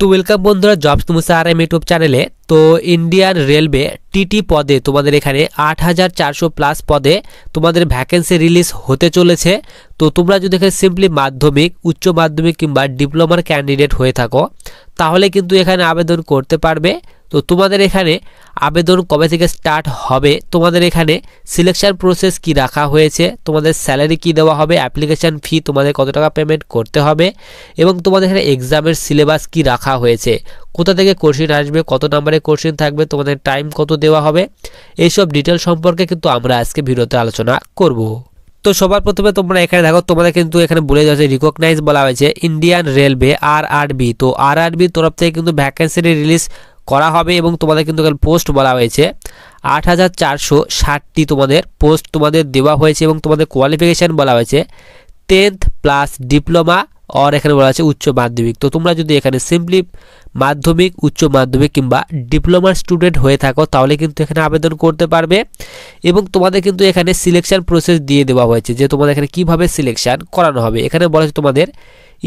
তো ওয়েলকাম বন্ধুরা, জবস মুসা RM YouTube চ্যানেলে। তো ইন্ডিয়ান রেলওয়ে টিটি পদে তোমাদের এখানে 8400 প্লাস পদে তোমাদের ভ্যাকেন্সি রিলিজ হতে চলেছে। তো তোমরা যদি এখানে সিম্পলি মাধ্যমিক, উচ্চ মাধ্যমিক কিংবা ডিপ্লোমার ক্যান্ডিডেট হয়ে থাকো তাহলে কিন্তু এখানে আবেদন করতে পারবে। তো তোমাদের এখানে আবেদন কবে থেকে স্টার্ট হবে, তোমাদের এখানে সিলেকশন প্রসেস কি রাখা হয়েছে, তোমাদের স্যালারি কি দেওয়া হবে, অ্যাপ্লিকেশন ফি তোমাদের কত টাকা পেমেন্ট করতে হবে এবং তোমাদের এখানে এক্সামের সিলেবাস কি রাখা হয়েছে, কোথা থেকে কোশ্চেন আসবে, কত নম্বরের কোশ্চেন থাকবে, তোমাদের টাইম কত দেওয়া হবে, এইসব ডিটেল সম্পর্কে কিন্তু আমরা আজকে ভিডিওতে আলোচনা করব। তো সবার প্রথমে তোমরা এখানে দেখো, তোমাদের কিন্তু এখানে বলে যাচ্ছে রিকগনাইজ বলা হয়েছে ইন্ডিয়ান রেলওয়ে আরআরবি। তো আরআরবির তরফ থেকে কিন্তু ভ্যাকেন্সি রিলিজ করা হবে এবং তোমাদের কিন্তু এখানে পোস্ট বলা হয়েছে 8460টি তোমাদের পোস্ট তোমাদের দেওয়া হয়েছে এবং তোমাদের কোয়ালিফিকেশান বলা হয়েছে 10th প্লাস ডিপ্লোমা আর এখানে বলা আছে উচ্চ মাধ্যমিক। তো তোমরা যদি এখানে সিম্পলি মাধ্যমিক, উচ্চ মাধ্যমিক কিংবা ডিপ্লোমার স্টুডেন্ট হয়ে থাকো তাহলে কিন্তু এখানে আবেদন করতে পারবে এবং তোমাদের কিন্তু এখানে সিলেকশন প্রসেস দিয়ে দেওয়া হয়েছে যে তোমাদের এখানে কিভাবে সিলেকশন করানো হবে। এখানে বলা হয়েছে তোমাদের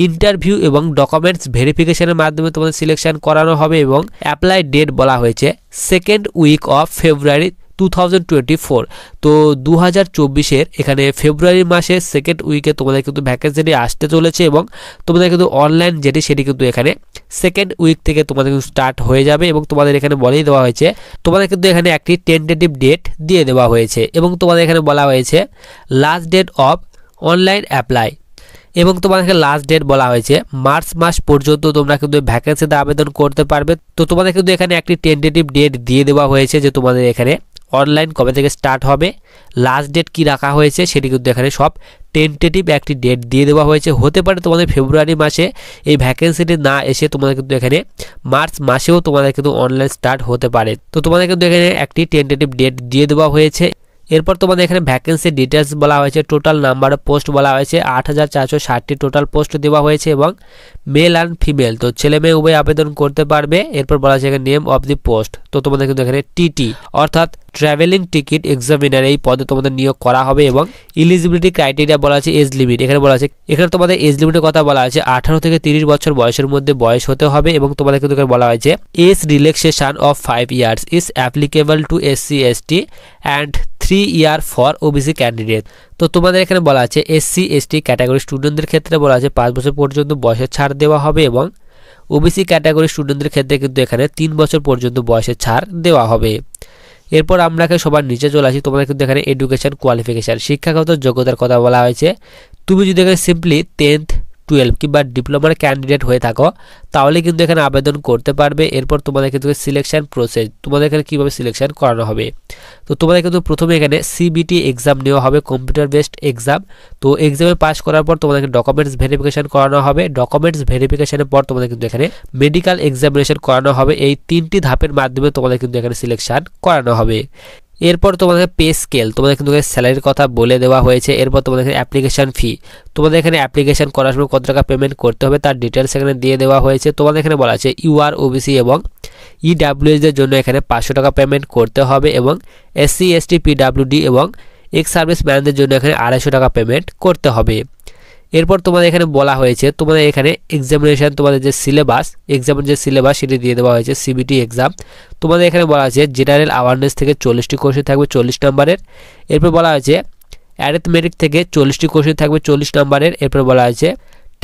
ইন্টারভিউ এবং ডকুমেন্টস ভেরিফিকেশনের মাধ্যমে তোমাদের সিলেকশন করানো হবে এবং অ্যাপ্লাই ডেট বলা হয়েছে 2nd উইক অফ ফেব্রুয়ারি 2024। তো 2024-এর এখানে ফেব্রুয়ারি মাসের 2nd উইকে তোমাদের কিন্তু ভ্যাকেন্সিটি আসতে চলেছে এবং তোমাদের কিন্তু অনলাইন সেটি কিন্তু এখানে 2nd উইক থেকে তোমাদের কিন্তু স্টার্ট হয়ে যাবে এবং তোমাদের এখানে বলেই দেওয়া হয়েছে তোমাদের কিন্তু এখানে একটি টেন্টেটিভ ডেট দিয়ে দেওয়া হয়েছে এবং তোমাদের এখানে বলা হয়েছে last date of online apply এবং তোমাদেরকে লাস্ট ডেট বলা হয়েছে মার্চ মাস পর্যন্ত তোমরা কিন্তু ভ্যাকেন্সিতে আবেদন করতে পারবে। তো তোমাদের কিন্তু এখানে একটি টেন্টেটিভ ডেট দিয়ে দেওয়া হয়েছে যে তোমাদের এখানে অনলাইন কবে থেকে স্টার্ট হবে, লাস্ট ডেট কি রাখা হয়েছে সেটি কিন্তু এখানে সব টেন্টেটিভ একটি ডেট দিয়ে দেওয়া হয়েছে। হতে পারে তোমাদের ফেব্রুয়ারি মাসে এই ভ্যাকেন্সিটি না এসে তোমাদের কিন্তু এখানে মার্চ মাসেও তোমাদের কিন্তু অনলাইন স্টার্ট হতে পারে। তো তোমাদের কিন্তু এখানে একটি টেন্টেটিভ ডেট দিয়ে দেওয়া হয়েছে। এরপর তোমাদের এখানে ভ্যাকেন্সি ডিটেলস বলা হয়েছে, টোটাল নাম্বার অফ পোস্ট বলা হয়েছে 8460টি টোটাল পোস্ট দেওয়া হয়েছে এবং মেল অ্যান্ড ফিমেল তো ছেলে মেয়ে উভয় আবেদন করতে পারবে। এরপর বলা হয়েছে এখানে নেম অফ দি পোস্ট, তো তোমাদের কিন্তু এখানে টিটি অর্থাৎ ট্রাভেলিং টিকিট এক্সামিনার এই পদে তোমাদের নিয়োগ করা হবে এবং ইলিজিবিলিটি ক্রাইটেরিয়া বলা আছে এজ লিমিট। এখানে বলা আছে এখানে তোমাদের এজ লিমিটের কথা বলা আছে 18 থেকে 30 বছর বয়সের মধ্যে বয়স হতে হবে এবং তোমাদের কিন্তু এখানে বলা হয়েছে age relaxation of 5 years is applicable to SC ST and 3 year for OBC candidate. তো তোমাদের এখানে বলা আছে SC ST ক্যাটাগরি স্টুডেন্টদের ক্ষেত্রে বলা আছে 5 বছর পর্যন্ত বয়সের ছাড় দেওয়া হবে এবং ওবিসি ক্যাটাগরি স্টুডেন্টদের ক্ষেত্রে কিন্তু এখানে 3 বছর পর্যন্ত বয়সের ছাড় দেওয়া হবে। এরপর আমরা সবার নিচে চলে আসি, তোমাদের কিন্তু এখানে এডুকেশন কোয়ালিফিকেশান শিক্ষাগত যোগ্যতার কথা বলা হয়েছে। তুমি যদি এখানে সিম্পলি 10th 12 কিংবা ডিপ্লোমার ক্যান্ডিডেট হয়ে থাকো তাহলে কিন্তু এখানে আবেদন করতে পারবে। এরপর তোমাদের কিন্তু সিলেকশন প্রসেস, তোমাদের এখানে কীভাবে সিলেকশন করানো হবে। তো তোমাদের কিন্তু প্রথমে এখানে CBT এক্সাম নেওয়া হবে, কম্পিউটার বেসড এক্সাম। তো এক্সামে পাস করার পর তোমাদেরকে ডকুমেন্টস ভেরিফিকেশন করানো হবে, ডকুমেন্টস ভেরিফিকেশনের পর তোমাদের কিন্তু এখানে মেডিকেল এক্সামিনেশন করানো হবে। এই 3টি ধাপের মাধ্যমে তোমাদের কিন্তু এখানে সিলেকশন করানো হবে। এরপর তোমাদের পে স্কেল, তোমাদের কিন্তু স্যালারির কথা বলে দেওয়া হয়েছে। এরপর তোমাদের এখানে অ্যাপ্লিকেশন ফি, তোমাদের এখানে অ্যাপ্লিকেশন করার সময় কত টাকা পেমেন্ট করতে হবে তার ডিটেলস এখানে দিয়ে দেওয়া হয়েছে। তোমাদের এখানে বলা আছে UR OBC এবং EWS এর জন্য এখানে 500 টাকা পেমেন্ট করতে হবে এবং SC ST PWD এবং এক্স সার্ভিস ম্যানদের জন্য এখানে 250 টাকা পেমেন্ট করতে হবে। এরপর তোমাদের এখানে বলা হয়েছে তোমাদের এখানে এক্সামিনেশন, তোমাদের যে সিলেবাস, এক্সামের যে সিলেবাস সেটি দিয়ে দেওয়া হয়েছে CBT এক্সাম। তোমাদের এখানে বলা আছে জেনারেল অ্যাওয়ারনেস থেকে 40টি কোশ্চেন থাকবে 40 নম্বরের। এরপর বলা হয়েছে অ্যারিথমেটিক থেকে 40টি কোশ্চেন থাকবে 40 নম্বরের। এরপর বলা হয়েছে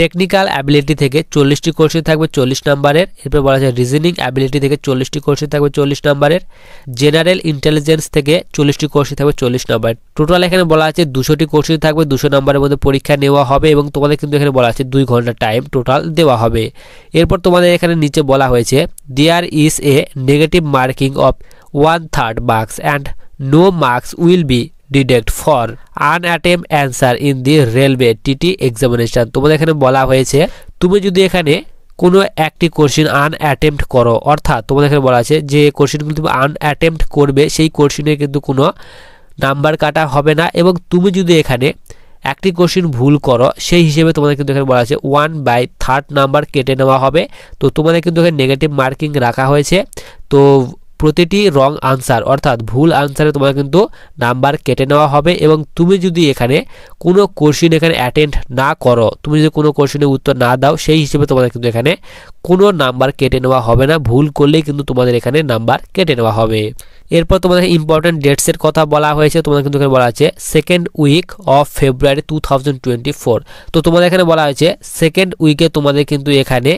টেকনিক্যাল অ্যাবিলিটি থেকে 40টি কোশ্চেন থাকবে 40 নম্বরের। এরপর বলা হয়েছে রিজনিং অ্যাবিলিটি থেকে 40টি কোশ্চেন থাকবে 40 নম্বরের। জেনারেল ইন্টেলিজেন্স থেকে 40টি কোশ্চেন থাকবে 40 নম্বর। টোটাল এখানে বলা আছে 200টি কোশ্চেন থাকবে, 200 নম্বরের মধ্যে পরীক্ষা নেওয়া হবে এবং তোমাদের কিন্তু এখানে বলা আছে 2 ঘন্টা টাইম টোটাল দেওয়া হবে। এরপর তোমাদের এখানে নিচে বলা হয়েছে there is a negative marking of 1/3 marks and no marks will be deduct for unattempt answer in the railway TT examination. তোমাদের এখানে বলা হয়েছে তুমি যদি এখানে কোনো একটি কোশ্চেন আনঅ্যাটেম্পট করো, অর্থাৎ তোমাদের এখানে বলা আছে যে কোশ্চেনগুলো তুমি আনঅ্যাটেম্পট করবে সেই কোশ্চেনে কিন্তু কোনো নাম্বার কাটা হবে না এবং তুমি যদি এখানে একটি কোশ্চেন ভুল করো সেই হিসেবে তোমাদের কিন্তু এখানে বলা আছে 1/3 নাম্বার কেটে নেওয়া হবে। তো তোমাদের কিন্তু এখানে নেগেটিভ মার্কিং রাখা হয়েছে। তো প্রতিটি রং আনসার অর্থাৎ ভুল আনসারে তোমার কিন্তু নাম্বার কেটে নেওয়া হবে। এবং তুমি যদি এখানে কোনো কোশ্চেন এখানে অ্যাটেন্ড না করো, তুমি যদি কোনো কোশ্চেনের উত্তর না দাও, সেই হিসেবে তোমাদের কিন্তু এখানে কোনো নাম্বার কেটে নেওয়া হবে না। ভুল করলেই কিন্তু তোমাদের এখানে নাম্বার কেটে নেওয়া হবে। এরপর তোমাদের ইম্পর্টেন্ট ডেটসের কথা বলা হয়েছে। তোমাদের কিন্তু এখানে বলা আছে সেকেন্ড উইক অফ ফেব্রুয়ারি 2024। তো তোমাদের এখানে বলা হয়েছে সেকেন্ড উইকে তোমাদের কিন্তু এখানে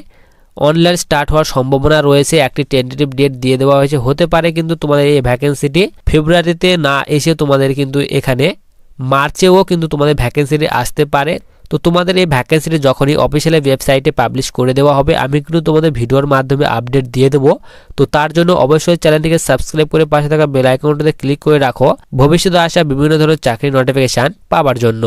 অনলাইন স্টার্ট হওয়ার সম্ভাবনা রয়েছে। একটি টেন্টেটিভ ডেট দিয়ে দেওয়া হয়েছে। হতে পারে কিন্তু তোমাদের এই ভ্যাকেন্সিটি ফেব্রুয়ারিতে না এসে তোমাদের কিন্তু এখানে মার্চেও কিন্তু তোমাদের ভ্যাকেন্সিটি আসতে পারে। তো তোমাদের এই ভ্যাকেন্সিটি যখনই অফিসিয়ালি ওয়েবসাইটে পাবলিশ করে দেওয়া হবে, আমি কিন্তু তোমাদের ভিডিওর মাধ্যমে আপডেট দিয়ে দেবো। তো তার জন্য অবশ্যই চ্যানেলটিকে সাবস্ক্রাইব করে পাশে থাকা বেল আইকনটাতে ক্লিক করে রাখো ভবিষ্যতে আসা বিভিন্ন ধরনের চাকরির নোটিফিকেশান পাওয়ার জন্য।